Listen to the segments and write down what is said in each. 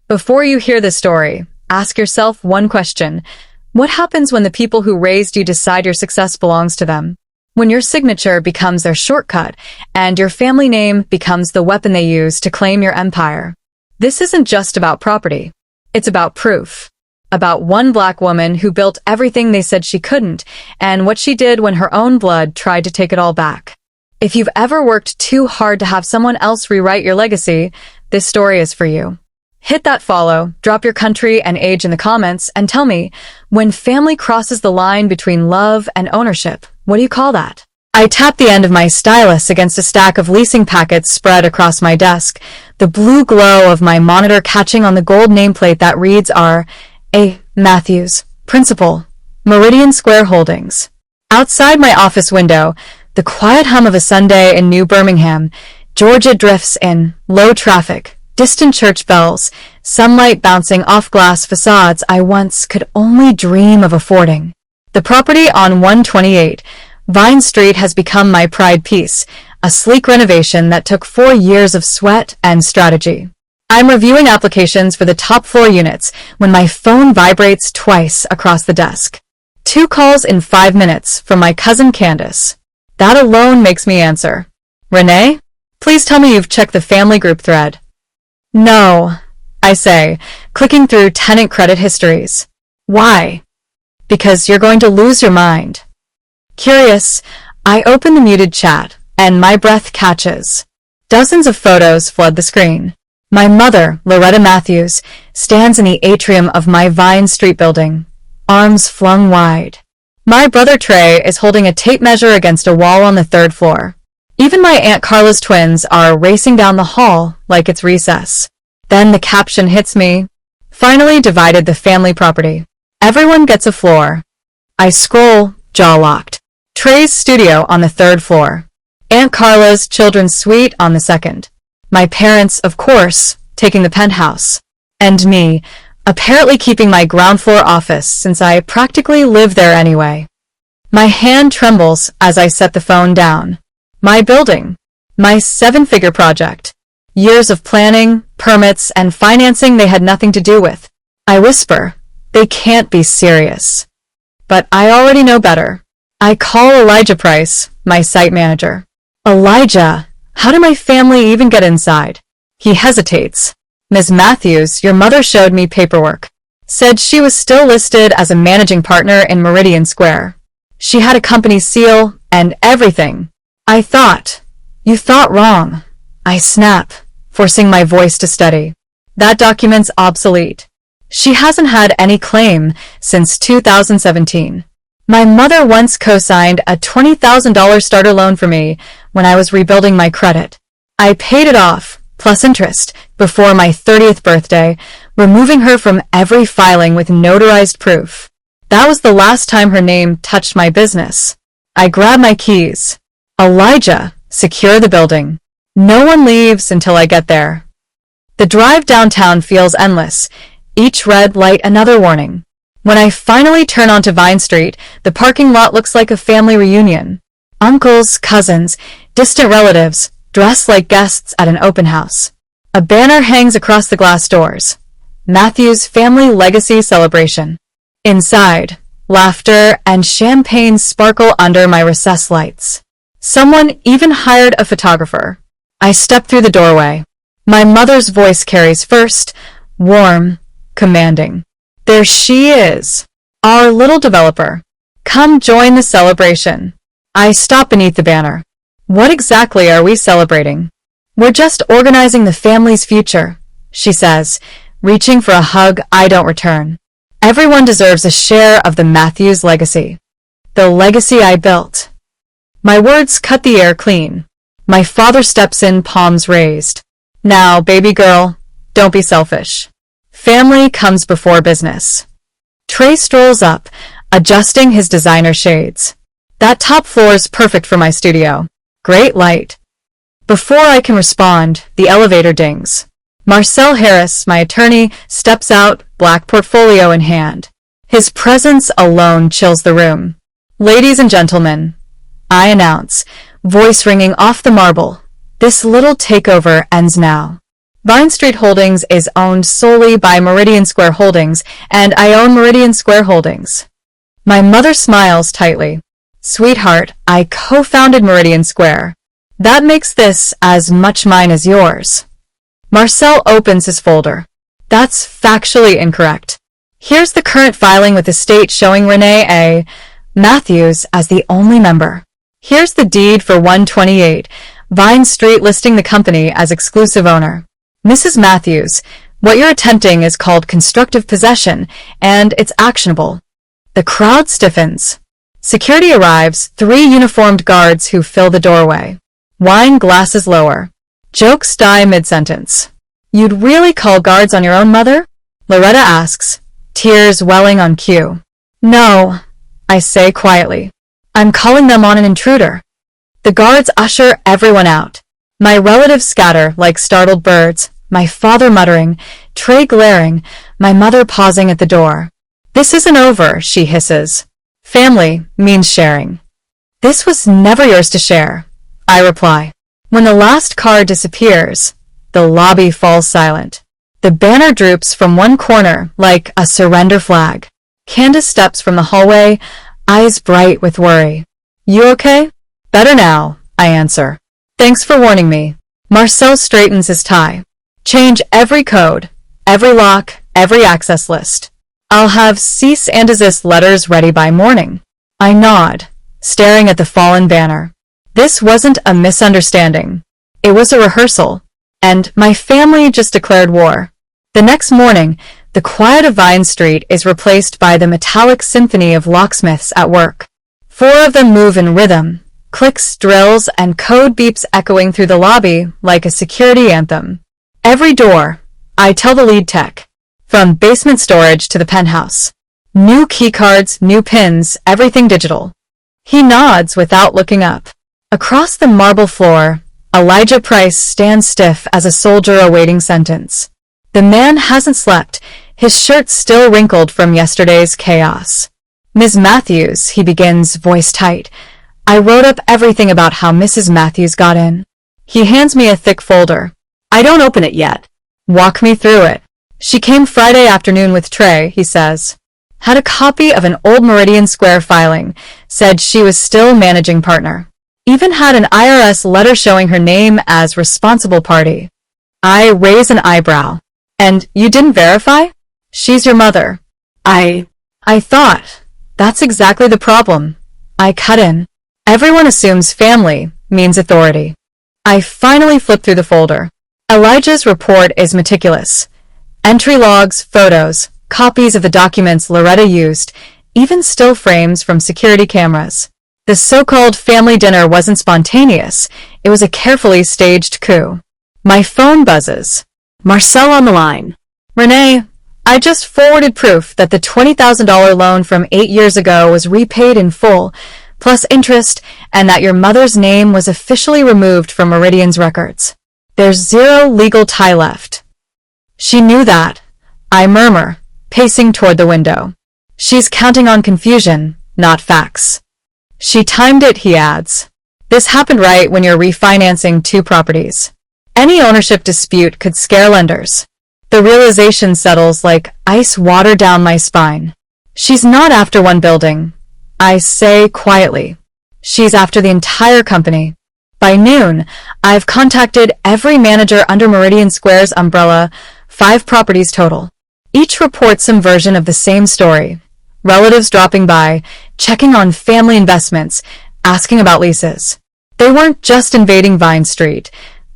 Before you hear the story, ask yourself one question. What happens when the people who raised you decide your success belongs to them? When your signature becomes their shortcut and your family name becomes the weapon they use to claim your empire? This isn't just about property. It's about proof. About one black woman who built everything they said she couldn't, and what she did when her own blood tried to take it all back. If you've ever worked too hard to have someone else rewrite your legacy, this story is for you. Hit that follow, drop your country and age in the comments, and tell me, when family crosses the line between love and ownership, what do you call that? I tapped the end of my stylus against a stack of leasing packets spread across my desk, the blue glow of my monitor catching on the gold nameplate that reads R.A. Matthews, Principal, Meridian Square Holdings. Outside my office window, the quiet hum of a Sunday in New Birmingham, Georgia drifts in, low traffic, distant church bells, sunlight bouncing off glass facades I once could only dream of affording. The property on 128 Vine Street has become my pride piece, a sleek renovation that took 4 years of sweat and strategy. I'm reviewing applications for the top floor units when my phone vibrates twice across the desk. 2 calls in 5 minutes from my cousin Candace. That alone makes me answer. Renee? Please tell me you've checked the family group thread. No, I say, clicking through tenant credit histories. Why? Because you're going to lose your mind. Curious, I open the muted chat, and my breath catches. Dozens of photos flood the screen. My mother, Loretta Matthews, stands in the atrium of my Vine Street building, arms flung wide. My brother Trey is holding a tape measure against a wall on the 3rd floor. Even my Aunt Carla's twins are racing down the hall like it's recess. Then the caption hits me. Finally divided the family property. Everyone gets a floor. I scroll, jaw locked. Trey's studio on the 3rd floor. Aunt Carla's children's suite on the 2nd. My parents, of course, taking the penthouse. And me, apparently keeping my ground floor office since I practically live there anyway. My hand trembles as I set the phone down. My building. My 7-figure project. Years of planning, permits, and financing they had nothing to do with. I whisper, they can't be serious. But I already know better. I call Elijah Price, my site manager. Elijah, how did my family even get inside? He hesitates. Ms. Matthews, your mother showed me paperwork. Said she was still listed as a managing partner in Meridian Square. She had a company seal and everything. I thought. You thought wrong. I snap, forcing my voice to steady. That document's obsolete. She hasn't had any claim since 2017. My mother once co-signed a $20,000 starter loan for me when I was rebuilding my credit. I paid it off, plus interest, before my 30th birthday, removing her from every filing with notarized proof. That was the last time her name touched my business. I grab my keys. Elijah, secure the building. No one leaves until I get there. The drive downtown feels endless, each red light another warning. When I finally turn onto Vine Street, the parking lot looks like a family reunion. Uncles, cousins, distant relatives, dressed like guests at an open house. A banner hangs across the glass doors. Matthews Family Legacy Celebration. Inside, laughter and champagne sparkle under my recessed lights. Someone even hired a photographer. I step through the doorway. My mother's voice carries first, warm, commanding. There she is, our little developer. Come join the celebration. I stop beneath the banner. What exactly are we celebrating? We're just organizing the family's future, she says, reaching for a hug I don't return. Everyone deserves a share of the Matthews legacy. The legacy I built. My words cut the air clean. My father steps in, palms raised. Now, baby girl, don't be selfish. Family comes before business. Trey strolls up, adjusting his designer shades. That top floor's perfect for my studio. Great light. Before I can respond, the elevator dings. Marcel Harris, my attorney, steps out, black portfolio in hand. His presence alone chills the room. Ladies and gentlemen, I announce, voice ringing off the marble, this little takeover ends now. Vine Street Holdings is owned solely by Meridian Square Holdings, and I own Meridian Square Holdings. My mother smiles tightly. Sweetheart, I co-founded Meridian Square. That makes this as much mine as yours. Marcel opens his folder. That's factually incorrect. Here's the current filing with the state showing Renee A. Matthews as the only member. Here's the deed for 128 Vine Street listing the company as exclusive owner. Mrs. Matthews, what you're attempting is called constructive possession, and it's actionable. The crowd stiffens. Security arrives, 3 uniformed guards who fill the doorway. Wine glasses lower. Jokes die mid-sentence. You'd really call guards on your own mother? Loretta asks, tears welling on cue. No, I say quietly. I'm calling them on an intruder. The guards usher everyone out. My relatives scatter like startled birds, my father muttering, Trey glaring, my mother pausing at the door. This isn't over, she hisses. Family means sharing. This was never yours to share, I reply. When the last car disappears, the lobby falls silent. The banner droops from one corner like a surrender flag. Candace steps from the hallway, eyes bright with worry. You okay? Better now, I answer. Thanks for warning me. Marcel straightens his tie. Change every code, every lock, every access list. I'll have cease and desist letters ready by morning. I nod, staring at the fallen banner. This wasn't a misunderstanding. It was a rehearsal, and my family just declared war. The next morning, the quiet of Vine Street is replaced by the metallic symphony of locksmiths at work. 4 of them move in rhythm, clicks, drills, and code beeps echoing through the lobby like a security anthem. Every door, I tell the lead tech, from basement storage to the penthouse. New keycards, new pins, everything digital. He nods without looking up. Across the marble floor, Elijah Price stands stiff as a soldier awaiting sentence. The man hasn't slept, his shirt still wrinkled from yesterday's chaos. Ms. Matthews, he begins, voice tight. I wrote up everything about how Mrs. Matthews got in. He hands me a thick folder. I don't open it yet. Walk me through it. She came Friday afternoon with Trey, he says. Had a copy of an old Meridian Square filing, said she was still managing partner. Even had an IRS letter showing her name as responsible party. I raise an eyebrow. And you didn't verify? She's your mother. I thought. That's exactly the problem. I cut in. Everyone assumes family means authority. I finally flip through the folder. Elijah's report is meticulous. Entry logs, photos, copies of the documents Loretta used, even still frames from security cameras. The so-called family dinner wasn't spontaneous. It was a carefully staged coup. My phone buzzes. Marcel on the line. Renee, I just forwarded proof that the $20,000 loan from 8 years ago was repaid in full, plus interest, and that your mother's name was officially removed from Meridian's records. There's 0 legal tie left. She knew that. I murmur, pacing toward the window. She's counting on confusion, not facts. She timed it, he adds. This happened right when you're refinancing 2 properties. Any ownership dispute could scare lenders. The realization settles like ice water down my spine. She's not after one building. I say quietly. She's after the entire company. By noon, I've contacted every manager under Meridian Square's umbrella, 5 properties total. Each reports some version of the same story. Relatives dropping by, checking on family investments, asking about leases. They weren't just invading Vine Street.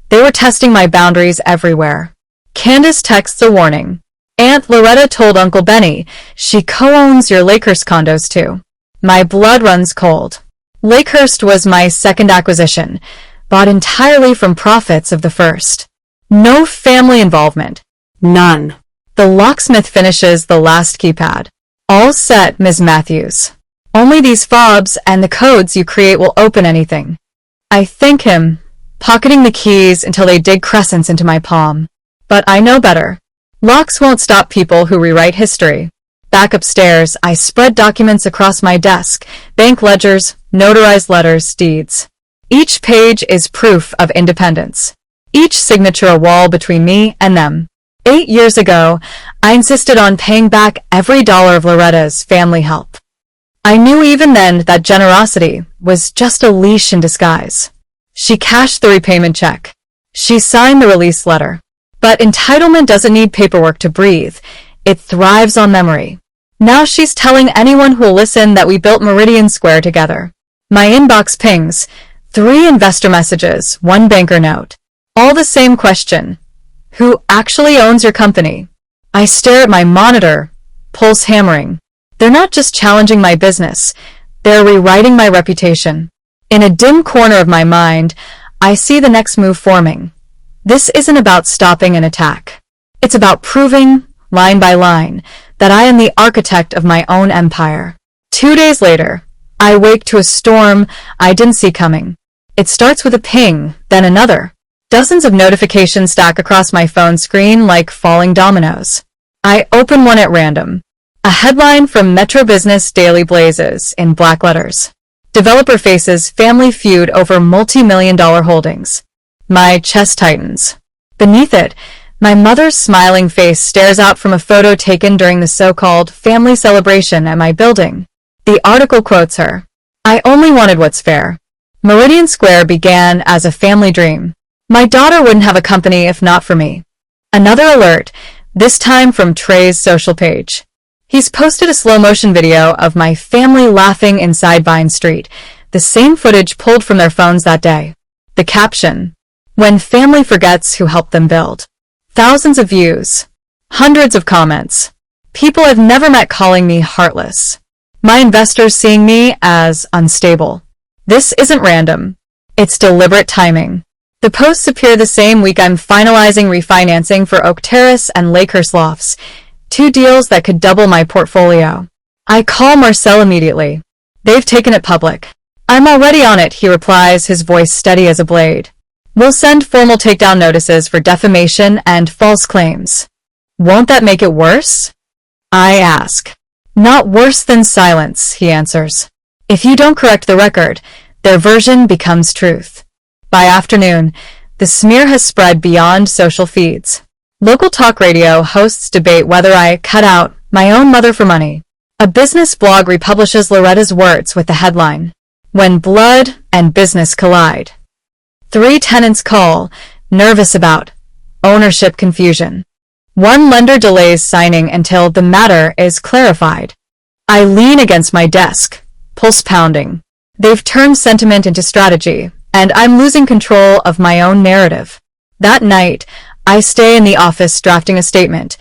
They were testing my boundaries everywhere. Candace texts a warning. Aunt Loretta told Uncle Benny she co-owns your Lakehurst condos too. My blood runs cold. Lakehurst was my second acquisition, bought entirely from profits of the first. No family involvement. None. The locksmith finishes the last keypad. All set, Ms. Matthews. Only these fobs and the codes you create will open anything. I thank him, pocketing the keys until they dig crescents into my palm. But I know better. Locks won't stop people who rewrite history. Back upstairs, I spread documents across my desk, bank ledgers, notarized letters, deeds. Each page is proof of independence. each signature a wall between me and them. 8 years ago, I insisted on paying back every dollar of Loretta's family help. I knew even then that generosity was just a leash in disguise. She cashed the repayment check. She signed the release letter. But entitlement doesn't need paperwork to breathe. It thrives on memory. Now she's telling anyone who'll listen that we built Meridian Square together. My inbox pings. 3 investor messages, 1 banker note. All the same question. Who actually owns your company? I stare at my monitor, pulse hammering. They're not just challenging my business. They're rewriting my reputation. In a dim corner of my mind, I see the next move forming. This isn't about stopping an attack. It's about proving, line by line, that I am the architect of my own empire. 2 days later, I wake to a storm I didn't see coming. It starts with a ping, then another. Dozens of notifications stack across my phone screen like falling dominoes. I open one at random. A headline from Metro Business Daily blazes in black letters. Developer faces family feud over multi-million-dollar holdings. My chest tightens. Beneath it, my mother's smiling face stares out from a photo taken during the so-called family celebration at my building. The article quotes her. I only wanted what's fair. Meridian Square began as a family dream. My daughter wouldn't have a company if not for me. Another alert, this time from Trey's social page. He's posted a slow-motion video of my family laughing inside Vine Street, the same footage pulled from their phones that day. The caption, when family forgets who helped them build. Thousands of views. Hundreds of comments. People I've never met calling me heartless. My investors seeing me as unstable. This isn't random. It's deliberate timing. The posts appear the same week I'm finalizing refinancing for Oak Terrace and Lakehurst Lofts, 2 deals that could double my portfolio. I call Marcel immediately. They've taken it public. I'm already on it, he replies, his voice steady as a blade. We'll send formal takedown notices for defamation and false claims. Won't that make it worse? I ask. Not worse than silence, he answers. If you don't correct the record, their version becomes truth. By afternoon, the smear has spread beyond social feeds. Local talk radio hosts debate whether I cut out my own mother for money. A business blog republishes Loretta's words with the headline, When Blood and Business Collide. 3 tenants call, nervous about ownership confusion. 1 lender delays signing until the matter is clarified. I lean against my desk, pulse pounding. They've turned sentiment into strategy, and I'm losing control of my own narrative. That night, I stay in the office drafting a statement,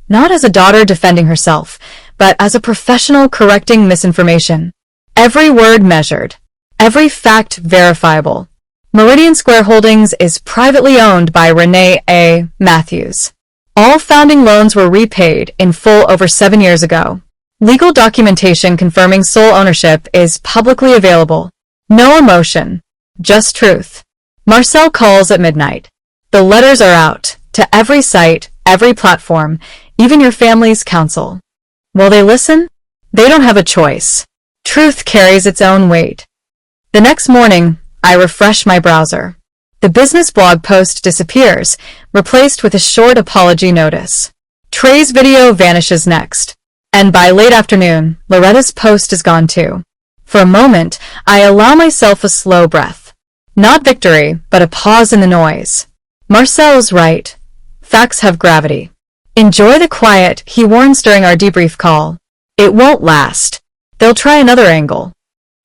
not as a daughter defending herself, but as a professional correcting misinformation. Every word measured, every fact verifiable. Meridian Square Holdings is privately owned by Renee A. Matthews. All founding loans were repaid in full over 7 years ago. Legal documentation confirming sole ownership is publicly available. No emotion. Just truth. Marcel calls at midnight. The letters are out, to every site, every platform, even your family's counsel. Will they listen? They don't have a choice. Truth carries its own weight. The next morning, I refresh my browser. The business blog post disappears, replaced with a short apology notice. Trey's video vanishes next. And by late afternoon, Loretta's post is gone too. For a moment, I allow myself a slow breath. Not victory, but a pause in the noise. Marcel's right. Facts have gravity. Enjoy the quiet, he warns during our debrief call. It won't last. They'll try another angle.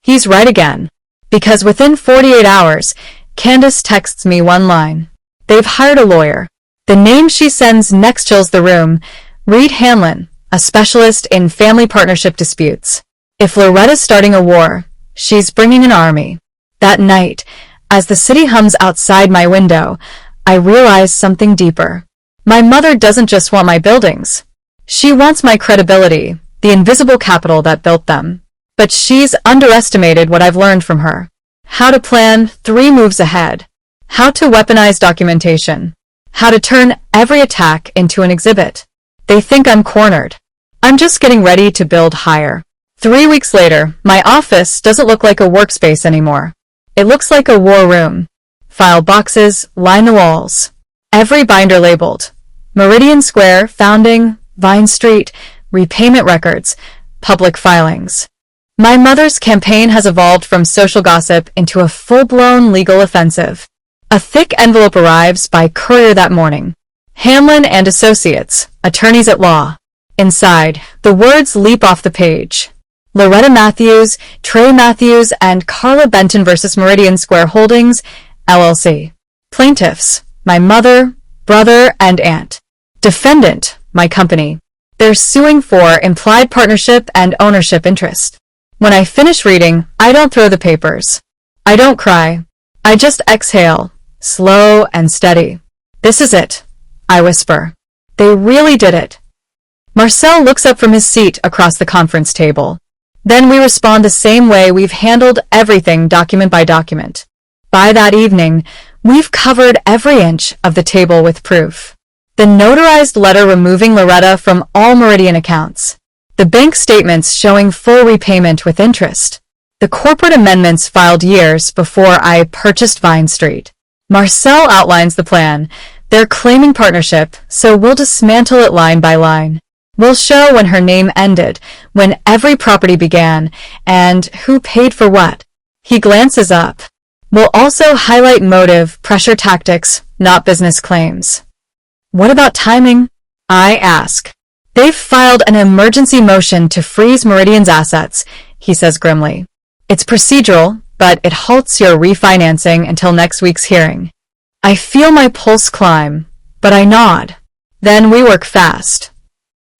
He's right again. Because within 48 hours, Candace texts me 1 line. They've hired a lawyer. The name she sends next chills the room. Reed Hanlon, a specialist in family partnership disputes. If Loretta's starting a war, she's bringing an army. That night, as the city hums outside my window, I realize something deeper. My mother doesn't just want my buildings. She wants my credibility, the invisible capital that built them. But she's underestimated what I've learned from her. How to plan 3 moves ahead. How to weaponize documentation. How to turn every attack into an exhibit. They think I'm cornered. I'm just getting ready to build higher. 3 weeks later, my office doesn't look like a workspace anymore. It looks like a war room. File boxes line the walls. Every binder labeled. Meridian Square, founding, Vine Street, repayment records, public filings. My mother's campaign has evolved from social gossip into a full-blown legal offensive. A thick envelope arrives by courier that morning. Hamlin and Associates, attorneys at law. Inside, the words leap off the page. Loretta Matthews, Trey Matthews, and Carla Benton versus Meridian Square Holdings, LLC. Plaintiffs, my mother, brother, and aunt. Defendant, my company. They're suing for implied partnership and ownership interest. When I finish reading, I don't throw the papers. I don't cry. I just exhale, slow and steady. This is it, I whisper. They really did it. Marcel looks up from his seat across the conference table. Then we respond the same way we've handled everything document by document. By that evening, we've covered every inch of the table with proof. The notarized letter removing Loretta from all Meridian accounts. The bank statements showing full repayment with interest. The corporate amendments filed years before I purchased Vine Street. Marcel outlines the plan. They're claiming partnership, so we'll dismantle it line by line. We'll show when her name ended, when every property began, and who paid for what. He glances up. We'll also highlight motive, pressure tactics, not business claims. What about timing? I ask. They've filed an emergency motion to freeze Meridian's assets, he says grimly. It's procedural, but it halts your refinancing until next week's hearing. I feel my pulse climb, but I nod. Then we work fast.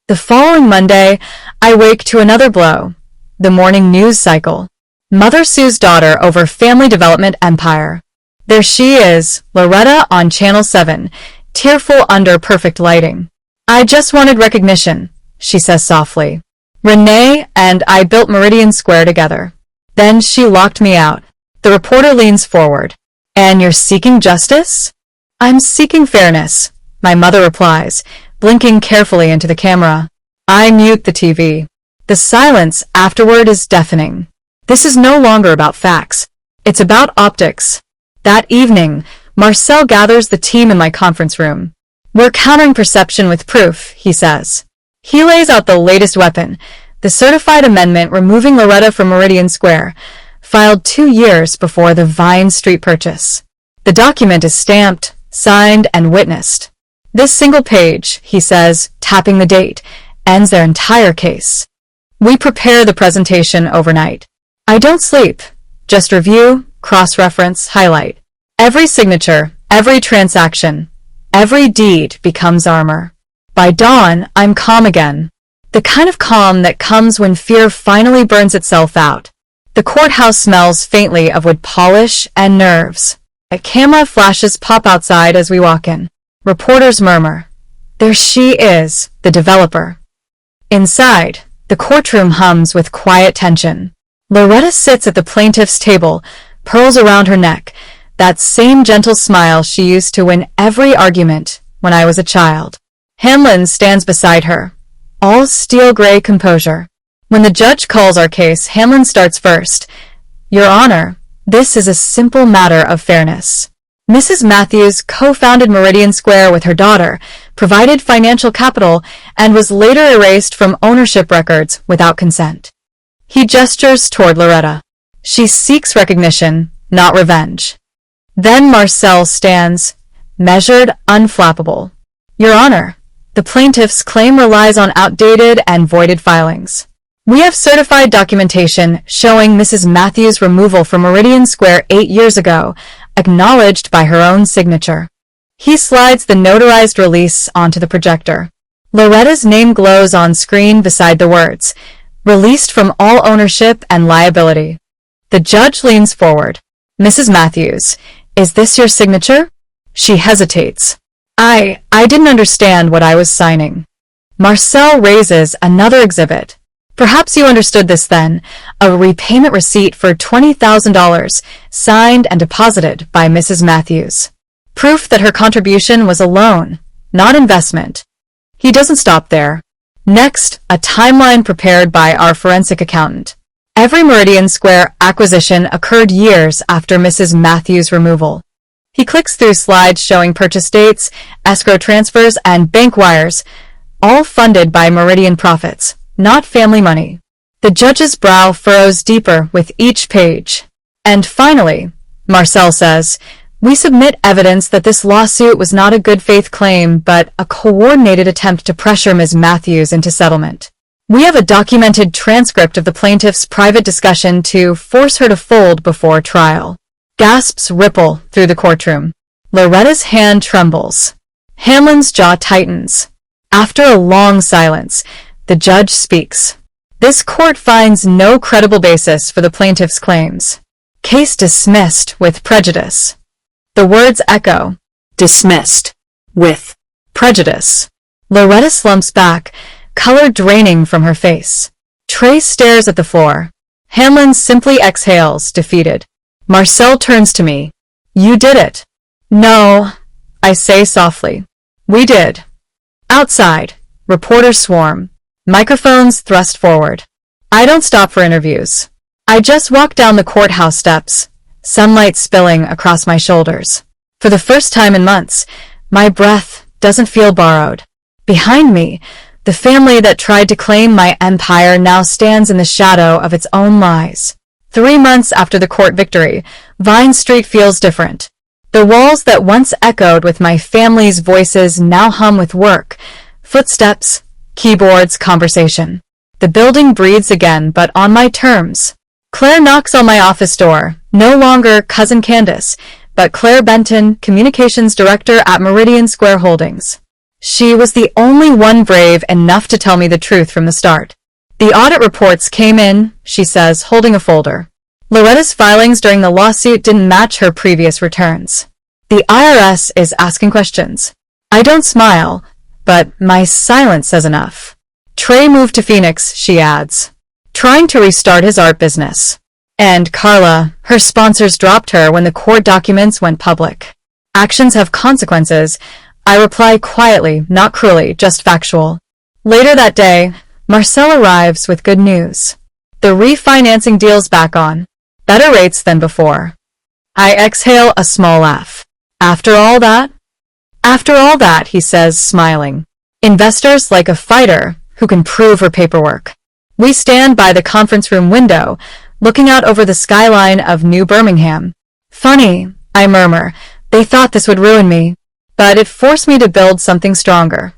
The following Monday, I wake to another blow. The morning news cycle. Mother sues daughter over family development empire. There she is, Loretta on Channel 7, tearful under perfect lighting. I just wanted recognition, she says softly. Renee and I built Meridian Square together. Then she locked me out. The reporter leans forward. And you're seeking justice? I'm seeking fairness, my mother replies, blinking carefully into the camera. I mute the TV. The silence afterward is deafening. This is no longer about facts. It's about optics. That evening, Marcel gathers the team in my conference room. We're countering perception with proof, he says. He lays out the latest weapon, the certified amendment removing Loretta from Meridian Square, filed 2 years before the Vine Street purchase. The document is stamped, signed, and witnessed. This single page, he says, tapping the date, ends their entire case. We prepare the presentation overnight. I don't sleep, just review, cross-reference, highlight. Every signature, every transaction, every deed becomes armor. By dawn, I'm calm again. The kind of calm that comes when fear finally burns itself out. The courthouse smells faintly of wood polish and nerves. A camera flashes pop outside as we walk in. Reporters murmur. There she is, the developer. Inside, the courtroom hums with quiet tension. Loretta sits at the plaintiff's table, pearls around her neck, that same gentle smile she used to win every argument when I was a child. Hamlin stands beside her, all steel-gray composure. When the judge calls our case, Hamlin starts first. Your Honor, this is a simple matter of fairness. Mrs. Matthews co-founded Meridian Square with her daughter, provided financial capital, and was later erased from ownership records without consent. He gestures toward Loretta. She seeks recognition, not revenge. Then Marcel stands, measured, unflappable. Your Honor, the plaintiff's claim relies on outdated and voided filings. We have certified documentation showing Mrs. Matthews' removal from Meridian Square 8 years ago, acknowledged by her own signature. He slides the notarized release onto the projector. Loretta's name glows on screen beside the words, released from all ownership and liability. The judge leans forward. Mrs. Matthews, is this your signature? She hesitates. I didn't understand what I was signing. Marcel raises another exhibit. Perhaps you understood this then, a repayment receipt for $20,000, signed and deposited by Mrs. Matthews. Proof that her contribution was a loan, not investment. He doesn't stop there. Next, a timeline prepared by our forensic accountant. Every Meridian Square acquisition occurred years after Mrs. Matthews' removal. He clicks through slides showing purchase dates, escrow transfers, and bank wires, all funded by Meridian profits, not family money. The judge's brow furrows deeper with each page. And finally, Marcel says, "We submit evidence that this lawsuit was not a good faith claim, but a coordinated attempt to pressure Ms. Matthews into settlement. We have a documented transcript of the plaintiff's private discussion to force her to fold before trial." Gasps ripple through the courtroom. Loretta's hand trembles. Hanlon's jaw tightens. After a long silence, the judge speaks. "This court finds no credible basis for the plaintiff's claims. Case dismissed with prejudice." The words echo. Dismissed with prejudice. Loretta slumps back, color draining from her face. Trey stares at the floor. Hanlon simply exhales, defeated. Marcel turns to me. "You did it." "No," I say softly. "We did." Outside, reporters swarm. Microphones thrust forward. I don't stop for interviews. I just walk down the courthouse steps, sunlight spilling across my shoulders. For the first time in months, my breath doesn't feel borrowed. Behind me, the family that tried to claim my empire now stands in the shadow of its own lies. 3 months after the court victory, Vine Street feels different. The walls that once echoed with my family's voices now hum with work, footsteps, keyboards, conversation. The building breathes again, but on my terms. Claire knocks on my office door, no longer Cousin Candace, but Claire Benton, Communications Director at Meridian Square Holdings. She was the only one brave enough to tell me the truth from the start. "The audit reports came in," she says, holding a folder. Loretta's filings during the lawsuit didn't match her previous returns. "The IRS is asking questions." I don't smile, but my silence says enough. "Trey moved to Phoenix," she adds, trying to restart his art business. And Carla, her sponsors dropped her when the court documents went public. Actions have consequences. I reply quietly, not cruelly, just factual. Later that day, Marcel arrives with good news. The refinancing deal's back on. Better rates than before. I exhale a small laugh. After all that? After all that, he says, smiling. Investors like a fighter who can prove her paperwork. We stand by the conference room window, looking out over the skyline of New Birmingham. "Funny," I murmur. "They thought this would ruin me, but it forced me to build something stronger."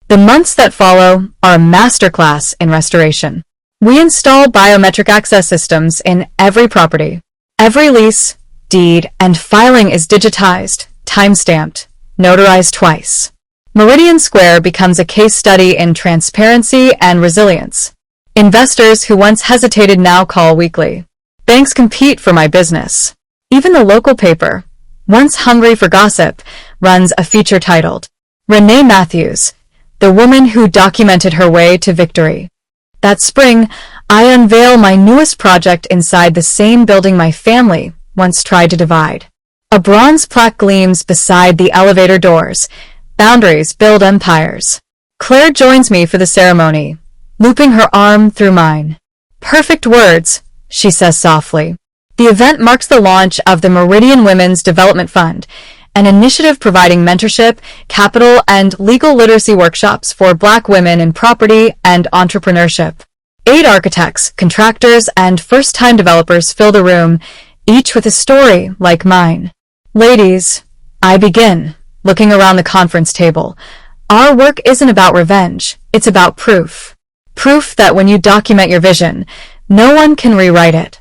The months that follow are a masterclass in restoration. We install biometric access systems in every property. Every lease, deed, and filing is digitized, time-stamped, notarized twice. Meridian Square becomes a case study in transparency and resilience. Investors who once hesitated now call weekly. Banks compete for my business. Even the local paper, once hungry for gossip, runs a feature titled, "Renee Matthews, the woman who documented her way to victory." That spring, I unveil my newest project inside the same building my family once tried to divide. A bronze plaque gleams beside the elevator doors. "Boundaries build empires." Claire joins me for the ceremony, looping her arm through mine. "Perfect words," she says softly. The event marks the launch of the Meridian Women's Development Fund, an initiative providing mentorship, capital, and legal literacy workshops for Black women in property and entrepreneurship. 8 architects, contractors, and first-time developers fill the room, each with a story like mine. "Ladies," I begin, looking around the conference table. "Our work isn't about revenge, it's about proof. Proof that when you document your vision, no one can rewrite it."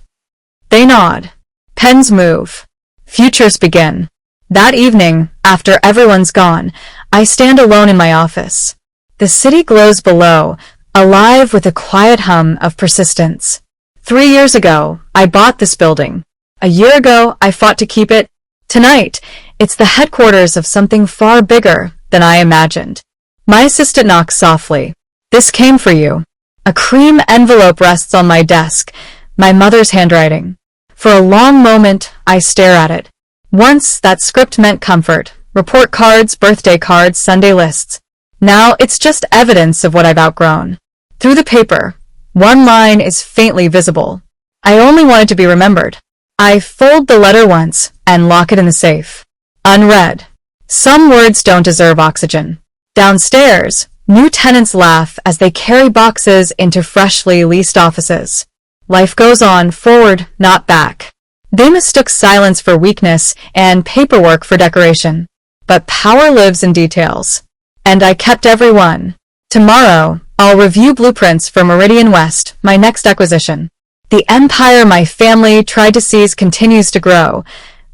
They nod. Pens move. Futures begin. That evening, after everyone's gone, I stand alone in my office. The city glows below, alive with a quiet hum of persistence. 3 years ago, I bought this building. A year ago, I fought to keep it. Tonight, it's the headquarters of something far bigger than I imagined. My assistant knocks softly. "This came for you." A cream envelope rests on my desk, my mother's handwriting. For a long moment, I stare at it. Once, that script meant comfort. Report cards, birthday cards, Sunday lists. Now, it's just evidence of what I've outgrown. Through the paper, one line is faintly visible. I only wanted to be remembered. I fold the letter once and lock it in the safe. Unread. Some words don't deserve oxygen. Downstairs, new tenants laugh as they carry boxes into freshly leased offices. Life goes on, forward, not back. They mistook silence for weakness and paperwork for decoration. But power lives in details. And I kept every one. Tomorrow, I'll review blueprints for Meridian West, my next acquisition. The empire my family tried to seize continues to grow,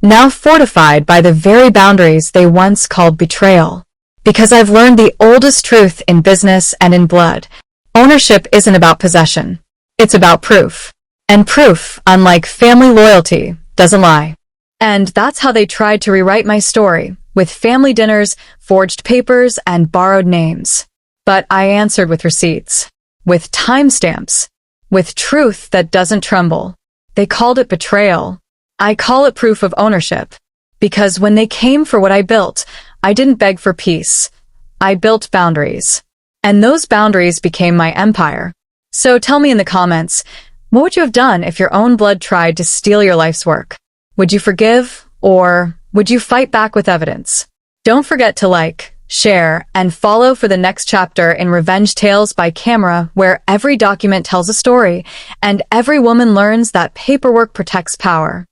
now fortified by the very boundaries they once called betrayal. Because I've learned the oldest truth in business and in blood. Ownership isn't about possession. It's about proof. And proof, unlike family loyalty, doesn't lie. And that's how they tried to rewrite my story, with family dinners, forged papers, and borrowed names. But I answered with receipts, with timestamps, with truth that doesn't tremble. They called it betrayal. I call it proof of ownership. Because when they came for what I built, I didn't beg for peace. I built boundaries. And those boundaries became my empire. So tell me in the comments, what would you have done if your own blood tried to steal your life's work? Would you forgive, or would you fight back with evidence? Don't forget to like, share, and follow for the next chapter in Revenge Tales by Camera, where every document tells a story, and every woman learns that paperwork protects power.